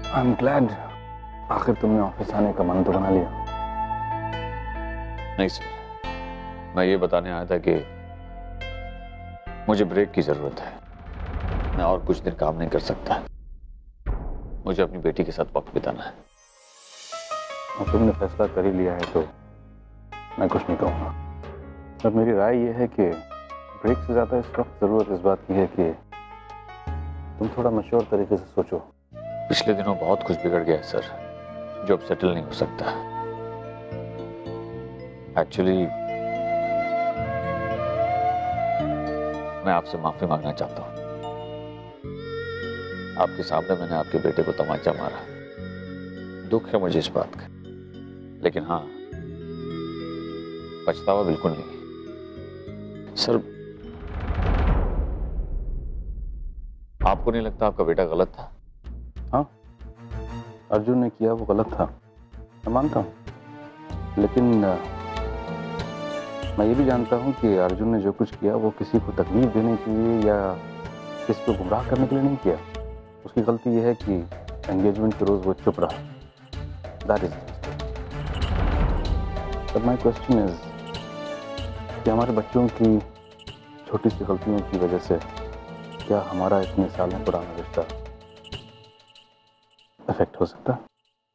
I am glad आखिर तुमने office आने का मन तो बना लिया। नहीं सर, मैं ये बताने आया था कि मुझे ब्रेक की जरूरत है। मैं और कुछ दिन काम नहीं कर सकता। मुझे अपनी बेटी के साथ वक्त बिताना है। और तुमने फैसला कर ही लिया है तो मैं कुछ नहीं कहूँगा। पर मेरी राय ये है कि ब्रेक से ज़्यादा इस वक्त ज़रूरत इस बात की है कि तुम थोड़ा मैच्योर तरीके से सोचो। पिछले दिनों बहुत कुछ बिगड़ गया है सर, जो अब सेटल नहीं हो सकता। एक्चुअली मैं आपसे माफी मांगना चाहता हूं। आपके सामने मैंने आपके बेटे को तमाचा मारा। दुख है मुझे इस बात का, लेकिन हाँ, पछतावा बिल्कुल नहीं सर। आपको नहीं लगता आपका बेटा गलत था? हाँ, अर्जुन ने किया वो गलत था, मैं मानता हूँ। लेकिन मैं ये भी जानता हूँ कि अर्जुन ने जो कुछ किया वो किसी को तकलीफ देने के लिए या किसी को गुमराह करने के लिए नहीं किया। उसकी गलती ये है कि एंगेजमेंट के रोज वो चुप रहा। That is but my question is कि हमारे बच्चों की छोटी सी गलतियों की वजह से क्या हमारा इतने सालों पुराना रिश्ता अफेक्ट हो सकता?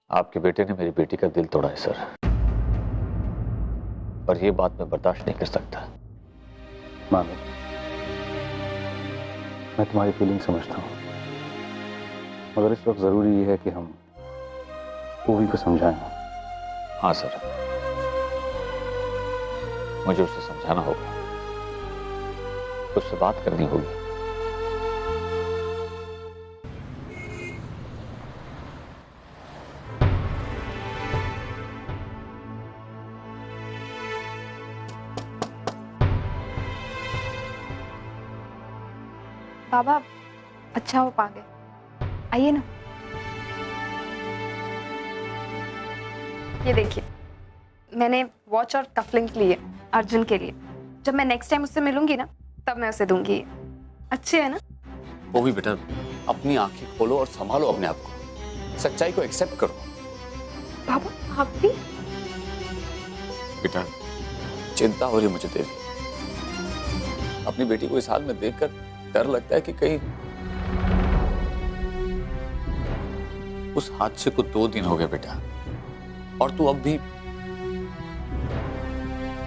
आपके बेटे ने मेरी बेटी का दिल तोड़ा है सर, पर यह बात मैं बर्दाश्त नहीं कर सकता। मानो, मैं तुम्हारी फीलिंग समझता हूँ, मगर इस वक्त जरूरी ये है कि हम पूवी को समझाएं। हाँ सर, मुझे उसे समझाना होगा, उससे बात करनी होगी। बाबा, अच्छा हो पा गए, आइए ना। ये देखिए, मैंने वॉच और कफलिंग लिए अर्जुन के लिए। जब मैं नेक्स्ट टाइम उससे मिलूंगी ना, तब मैं उसे दूंगी। अच्छे है ना? वो भी बेटा, अपनी आंखें खोलो और संभालो अपने आप को, सच्चाई को एक्सेप्ट करो। बाबा, आप भी? बेटा, चिंता हो रही मुझे तेरी। अपनी बेटी को इस हाल में देखकर डर लगता है कि कहीं उस हादसे को 2 दिन हो गए बेटा, और तू अब भी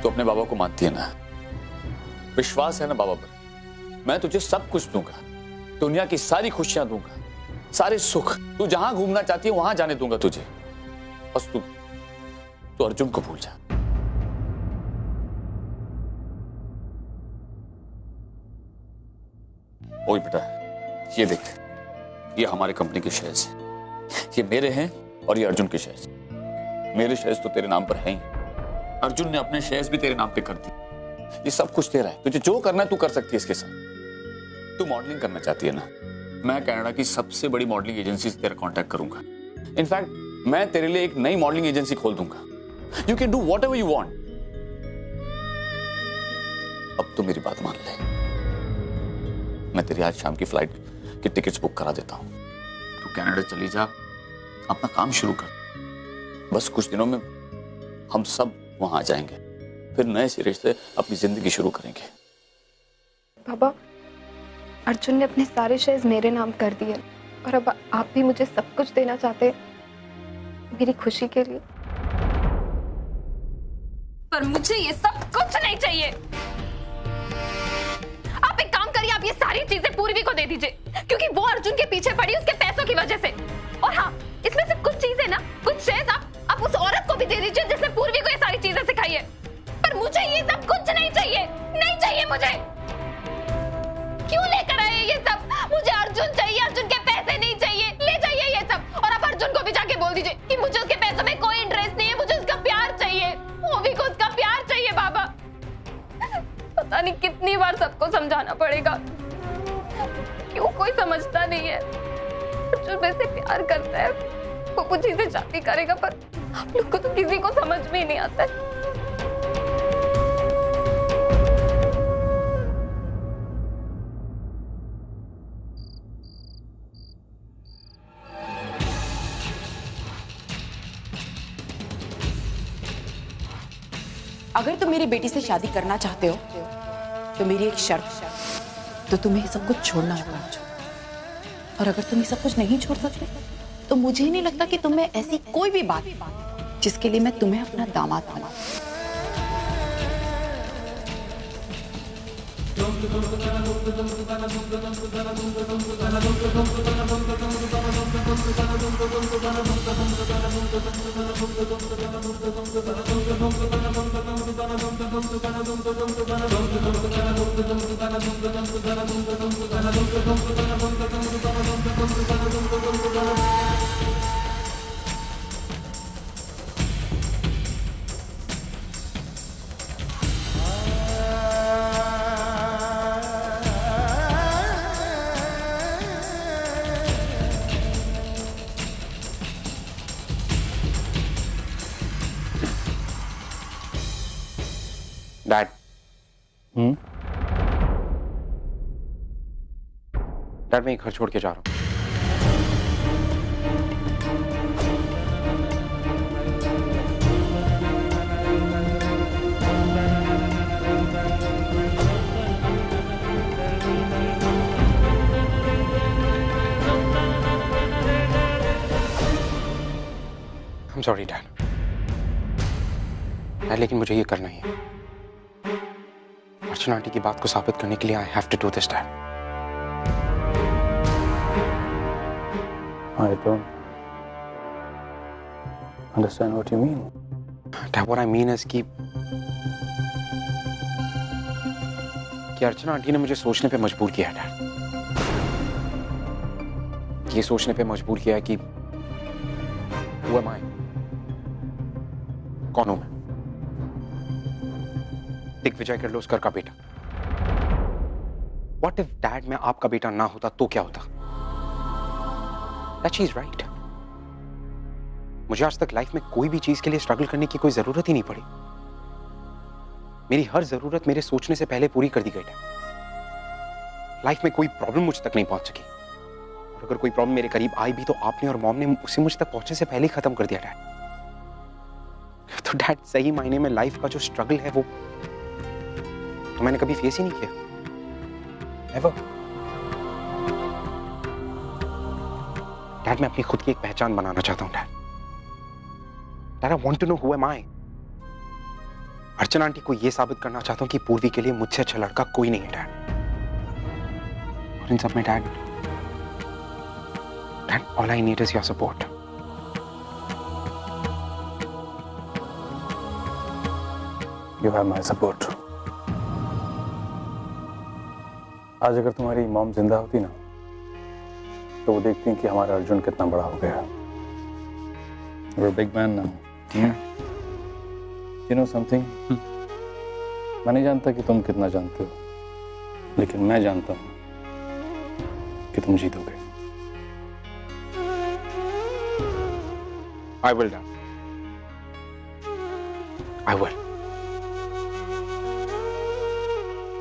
तो अपने बाबा को मानती है ना? विश्वास है ना बाबा पर? मैं तुझे सब कुछ दूंगा, दुनिया की सारी खुशियां दूंगा, सारे सुख। तू जहां घूमना चाहती है वहां जाने दूंगा तुझे। बस तू अर्जुन को भूल जा। ओए बेटा, ये देख, ये हमारे कंपनी के शेयर्स हैं। ये मेरे हैं और ये अर्जुन के शेयर्स। मेरे शेयर्स तो तेरे नाम पर हैं ही, अर्जुन ने अपने शेयर्स भी तेरे नाम पे कर दिए। ये सब कुछ तेरा है, तुझे जो करना है तू कर सकती है इसके साथ। तू मॉडलिंग करना चाहती है ना? मैं कनाडा की सबसे बड़ी मॉडलिंग एजेंसी से तेरा कांटेक्ट करूंगा। इनफैक्ट मैं तेरे लिए एक नई मॉडलिंग एजेंसी खोल दूंगा। You can do what ever you want. अब तो मेरी बात मान ले। मैं तेरी आज शाम की फ्लाइट की टिकट्स बुक करा देता हूं। तू कनाडा चली जा, अपना काम शुरू कर। बस कुछ दिनों में हम सब वहां आ जाएंगे, फिर नए सिरे से अपनी जिंदगी शुरू करेंगे। बाबा, अर्जुन ने अपने सारे शेयर्स मेरे नाम कर दिए और अब आप भी मुझे सब कुछ देना चाहते हैं मेरी खुशी के लिए। पर मुझे ये सब कुछ नहीं चाहिए। आप एक काम करिए, आप ये सारी चीजें पूर्वी को दे दीजिए, क्योंकि वो अर्जुन के पीछे पड़ी उसके पैसों की वजह से। और हाँ, इसमें से कुछ चीजें ना, कुछ शेयर्स आप उस औरत को भी दे दीजिए जिसने पूर्वी को ये सारी चीजें सिखाई है। पर मुझे ये सब कुछ नहीं चाहिए, नहीं चाहिए मुझे। क्यों लेकर आए ये सब? मुझे अर्जुन चाहिए, अर्जुन के पैसे नहीं चाहिए। ले जाइए ये सब, और आप अर्जुन को भी जाके बोल दीजिए कि मुझे उसके पैसों में कोई इंटरेस्ट नहीं है, मुझे उसका प्यार चाहिए। वो भी को उसका प्यार चाहिए। बाबा, पता नहीं कितनी बार सबको समझाना पड़ेगा, क्यों कोई समझता नहीं है। अर्जुन वैसे प्यार करता है, वो कुछ से शादी करेगा, पर आप लोग को तो किसी को समझ में ही नहीं आता है। अगर तुम मेरी बेटी से शादी करना चाहते हो तो मेरी एक शर्त, तो तुम्हें ये सब कुछ छोड़ना होगा अर्जुन। और अगर तुम ये सब कुछ नहीं छोड़ सकते तो मुझे नहीं लगता कि तुम्हें ऐसी कोई भी बात जिसके लिए मैं तुम्हें अपना दामाद बनाऊं। डैड, डैड मैं एक घर छोड़ के जा रहा हूँ। I'm sorry, dad. डैड, लेकिन मुझे ये करना ही है। अर्चना आंटी की बात को साबित करने के लिए I have to do this, Dad. I don't understand what you mean. Dad, what I mean is कि अर्चना आंटी ने मुझे सोचने पे मजबूर किया है, डैड। ये सोचने पे मजबूर किया है कि Who am I? कौन हूं मैं? दिग्विजय किर्लोस्कर का बेटा। What if डैड मैं आपका बेटा ना होता तो क्या होता? That she's right. मुझे आज तक लाइफ में कोई भी चीज के लिए स्ट्रगल करने की कोई जरूरत ही नहीं पड़ी। मेरी हर जरूरत मेरे सोचने से पहले पूरी कर दी गई है। लाइफ में कोई प्रॉब्लम मुझ तक नहीं पहुंच सकी, और अगर कोई प्रॉब्लम मेरे करीब आई भी तो आपने और मॉम ने उसे मुझ तक पहुंचने से पहले ही खत्म कर दिया, डैड। तो डैड, सही मायने में लाइफ का जो स्ट्रगल है वो तो मैंने कभी फेस ही नहीं किया। Ever. डैड, मैं अपनी खुद की एक पहचान बनाना चाहता हूं, dad. Dad, I want to know who am I. Archana aunty को यह साबित करना चाहता हूं कि पूर्वी के लिए मुझसे अच्छा लड़का कोई नहीं है, डैड। और इन सब में dad, all I need is your support. You have my support. आज अगर तुम्हारी मॉम जिंदा होती ना तो वो देखती कि हमारा अर्जुन कितना बड़ा हो गया। You're a big man now. You know something? मैं नहीं जानता कि तुम कितना जानते हो, लेकिन मैं जानता हूं कि तुम जीतोगे। I will, Dad. I will.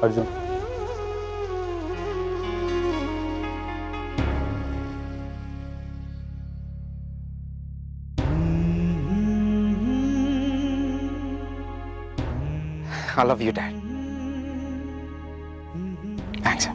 Arjun, I love you, Dad. Thanks.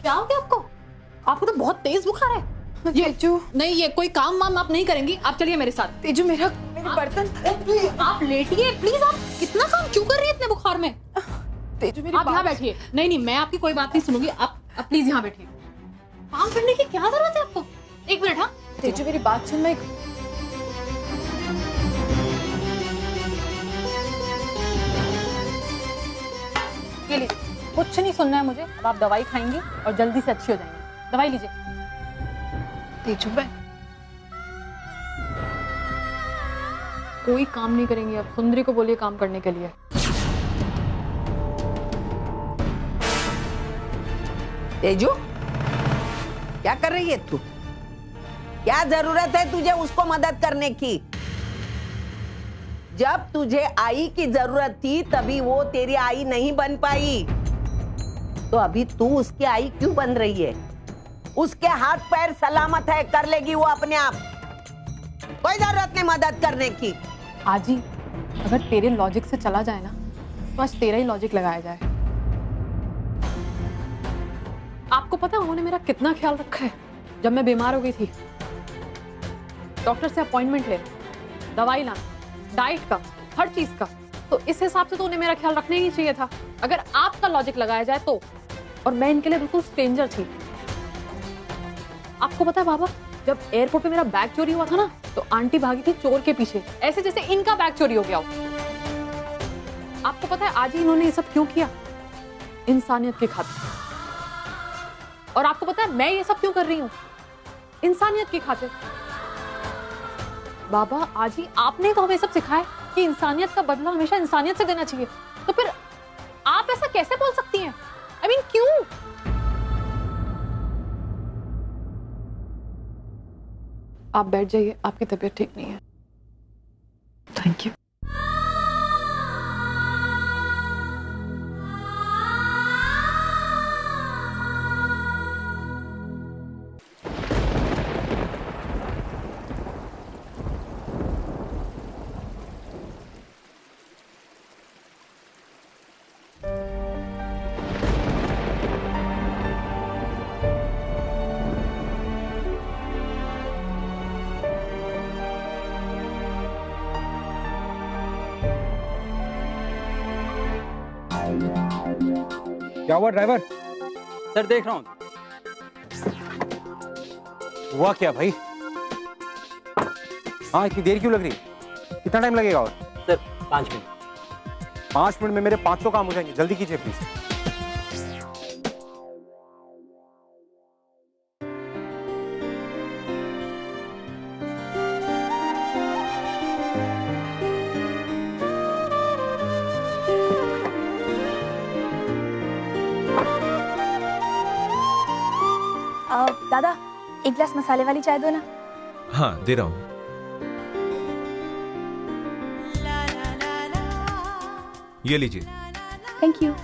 क्या हो गया आपको? आपको तो बहुत तेज बुखार है। ये जो नहीं, ये कोई काम वाम आप नहीं करेंगी। आप चलिए मेरे साथ। तेजू, मेरा बर्तन आप लेटिए प्लीज। आप कितना काम क्यों कर रही है इतने बुखार में? तेजू मेरी आप यहाँ बैठिए। नहीं मैं आपकी कोई बात नहीं सुनूंगी। आप प्लीज यहाँ बैठिए। काम करने की क्या जरूरत है आपको? एक मिनट। हाँ तेजू मेरी बात सुन। मैं ये लीजिए। कुछ नहीं सुनना है मुझे। अब आप दवाई खाएंगी और जल्दी से अच्छी हो जाएंगी। दवाई लीजिए। तेजू मैं कोई काम नहीं करेंगे। अब सुंदरी को बोलिए काम करने के लिए। तेजू क्या कर रही है तू? क्या जरूरत है तुझे उसको मदद करने की? जब तुझे आई की जरूरत थी तभी वो तेरी आई नहीं बन पाई, तो अभी तू उसकी आई क्यों बन रही है? उसके हाथ पैर सलामत है, कर लेगी वो अपने आप। कोई जरूरत नहीं मदद करने की। आजी अगर तेरे लॉजिक से चला जाए ना तो आज तेरा ही लॉजिक लगाया जाए। आपको पता है उन्होंने मेरा कितना ख्याल रखा है जब मैं बीमार हो गई थी। डॉक्टर से अपॉइंटमेंट ले, दवाई लाना, डाइट का, हर चीज का। तो इस हिसाब से तो उन्हें मेरा ख्याल रखना ही चाहिए था अगर आपका लॉजिक लगाया जाए तो। और मैं इनके लिए बिल्कुल स्ट्रेंजर थी। आपको पता है बाबा, जब एयरपोर्ट पे मेरा बैग चोरी हुआ था ना तो आंटी भागी थी चोर के पीछे, ऐसे जैसे इनका बैग चोरी हो गया हो। आपको पता है आज ही इन्होंने ये सब क्यों किया? इंसानियत की खातिर। और आपको पता है मैं ये सब क्यों कर रही हूँ? इंसानियत की खातिर। बाबा आज ही आपने तो हमें सब सिखाया कि इंसानियत का बदला हमेशा इंसानियत से देना चाहिए। तो फिर आप ऐसा कैसे बोल सकती हैं? I mean, क्यों? आप बैठ जाइए, आपकी तबीयत ठीक नहीं है। Thank you. क्या हुआ ड्राइवर? सर देख रहा हूँ। हुआ क्या भाई? हाँ इतनी देर क्यों लग रही? कितना टाइम लगेगा? और सर 5 मिनट। 5 मिनट में मेरे 500 काम हो जाएंगे, जल्दी कीजिए प्लीज। दादा एक गिलास मसाले वाली चाय दो ना। हाँ दे रहा हूँ। ये लीजिए। Thank you.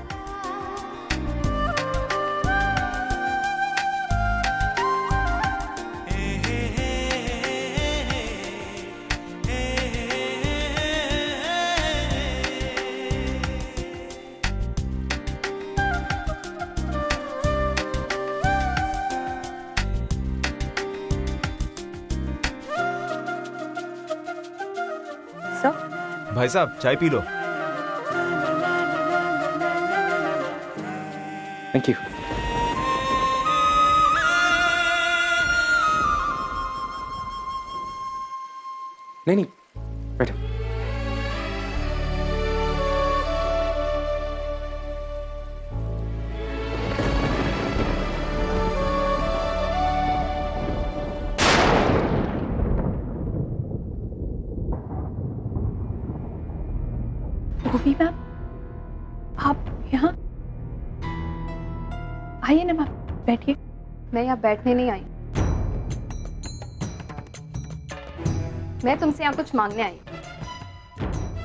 भाई साहब चाय पी लो। Thank you. नहीं बैठो। भूमि मैम आप यहाँ आइए ना मैम, बैठिए। मैं यहाँ बैठने नहीं आई, मैं तुमसे यहाँ कुछ मांगने आई।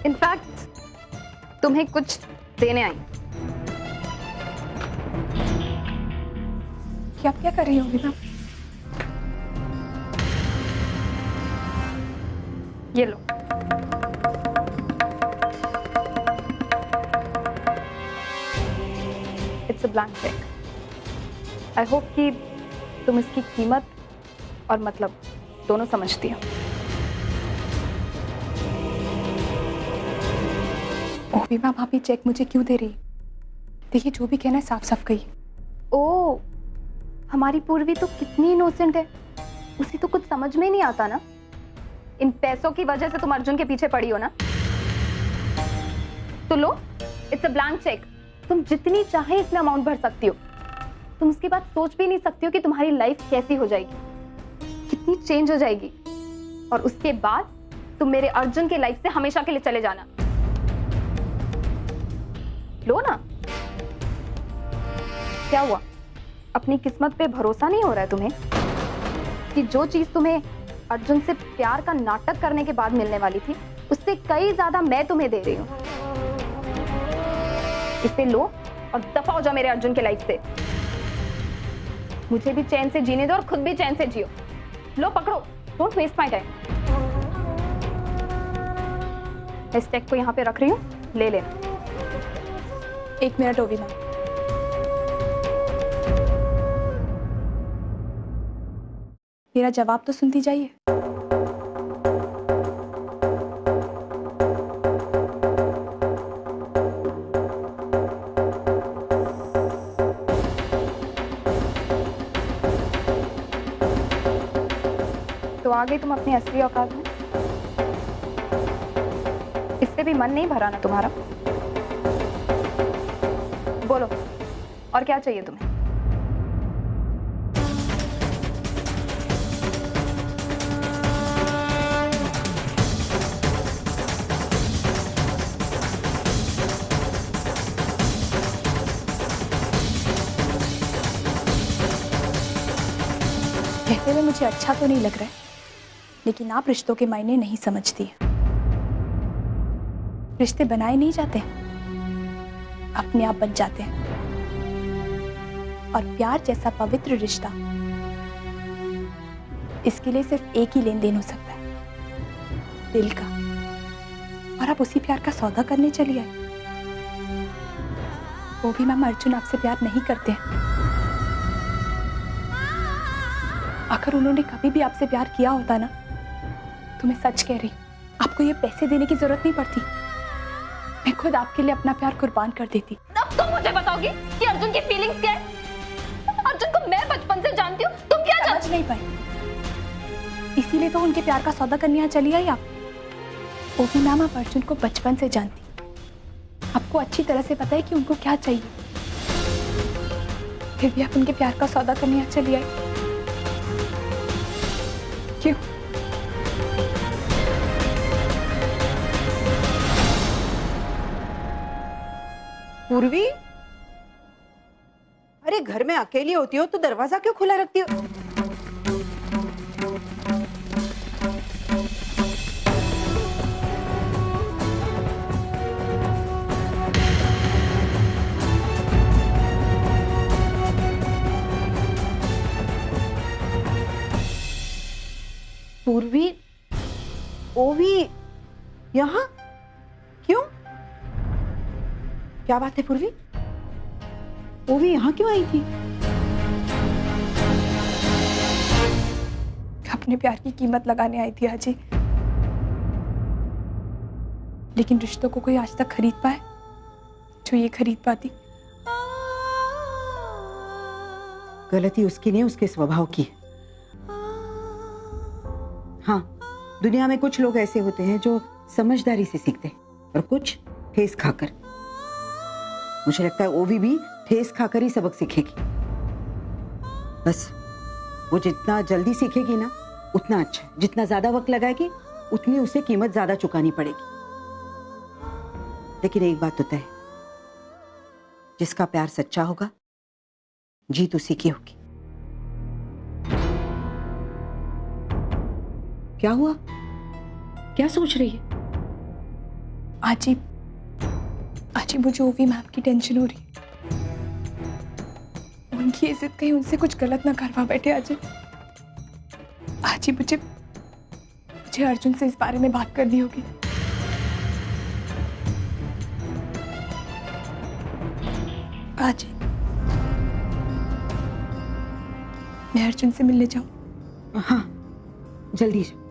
इनफैक्ट तुम्हें कुछ देने आई। क्या आप क्या कर रही होगी मैम? ये लो। It's a blank cheque. I hope कि तुम इसकी कीमत और मतलब दोनों समझती हो। ओवी मैम आप ये चेक मुझे क्यों दे रही? देखिए जो भी कहना है साफ साफ कहिए। ओ, हमारी पूर्वी तो कितनी इनोसेंट है, उसे तो कुछ समझ में ही नहीं आता ना। इन पैसों की वजह से तुम अर्जुन के पीछे पड़ी हो ना। तो लो, इट्स अ ब्लैंक चेक। तुम जितनी चाहे इसमें अमाउंट भर सकती हो। तुम उसके बाद सोच भी नहीं सकती हो कि तुम्हारी लाइफ कैसी हो जाएगी, कितनी चेंज हो जाएगी। और उसके बाद तुम मेरे अर्जुन के लाइफ से हमेशा के लिए चले जाना। लो ना। क्या हुआ, अपनी किस्मत पे भरोसा नहीं हो रहा है तुम्हें कि जो चीज तुम्हें अर्जुन से प्यार का नाटक करने के बाद मिलने वाली थी उससे कई ज्यादा मैं तुम्हें दे रही हूं। इसे लो और दफा हो जाओ मेरे अर्जुन के लाइफ से। मुझे भी चैन से जीने दो और खुद भी चैन से जियो। लो पकड़ो, डोंट वेस्ट माय टाइम। इस चेक को यहाँ पे रख रही हूँ, ले लेना। 1 मिनट ओवी मैम। मेरा जवाब तो सुनती जाइए। तो आ गई तुम अपनी असली औकात में। इससे भी मन नहीं भरा ना तुम्हारा? बोलो, और क्या चाहिए तुम्हें? कहते हुए मुझे अच्छा तो नहीं लग रहा है, लेकिन आप रिश्तों के मायने नहीं समझती हैं। रिश्ते बनाए नहीं जाते, अपने आप बन जाते हैं। और प्यार जैसा पवित्र रिश्ता, इसके लिए सिर्फ एक ही लेन देन हो सकता है, दिल का। और आप उसी प्यार का सौदा करने चली आए। वो भी मैम, अर्जुन आपसे प्यार नहीं करते हैं। अगर उन्होंने कभी भी आपसे प्यार किया होता ना, तो मैं सच कह रही, आपको ये पैसे देने की जरूरत नहीं पड़ती। मैं खुद आपके लिए अपना प्यार कुर्बान कर देती। अब तुम मुझे बताओगी कि अर्जुन की फीलिंग्स क्या है? अर्जुन को मैं बचपन से जानती हूँ, तुम क्या समझ नहीं पाई, इसीलिए तो उनके प्यार का सौदा करने यहाँ चली आई आप। वो भी मैम, आप अर्जुन को बचपन से जानती, आपको अच्छी तरह से पता है कि उनको क्या चाहिए, फिर भी आप उनके प्यार का सौदा करने यहाँ चली आई। क्यों? पूर्वी, अरे घर में अकेली होती हो तो दरवाजा क्यों खुला रखती हो? पूर्वी, ओवी यहाँ क्यों? क्या बात है पूर्वी? ओवी यहाँ क्यों आई थी? अपने प्यार की कीमत लगाने आई थी आजी, लेकिन रिश्तों को कोई आज तक खरीद पाए जो ये खरीद पाती। गलती उसकी नहीं, उसके स्वभाव की। हाँ, दुनिया में कुछ लोग ऐसे होते हैं जो समझदारी से सीखते हैं और कुछ ठेस खाकर। मुझे लगता है ओवी भी ठेस खाकर ही सबक सीखेगी। बस वो जितना जल्दी सीखेगी ना उतना अच्छा है। जितना ज्यादा वक्त लगाएगी उतनी उसे कीमत ज्यादा चुकानी पड़ेगी। लेकिन एक बात तो तय है, जिसका प्यार सच्चा होगा जीत उसी की होगी। क्या हुआ? क्या सोच रही है? आजी मुझे ओवी मैम की टेंशन हो रही है। उनकी इज्जत कहीं उनसे कुछ गलत ना करवा बैठे आजी मुझे अर्जुन से इस बारे में बात करनी होगी। आजी, मैं अर्जुन से मिलने जाऊं? हाँ, जल्दी जाओ।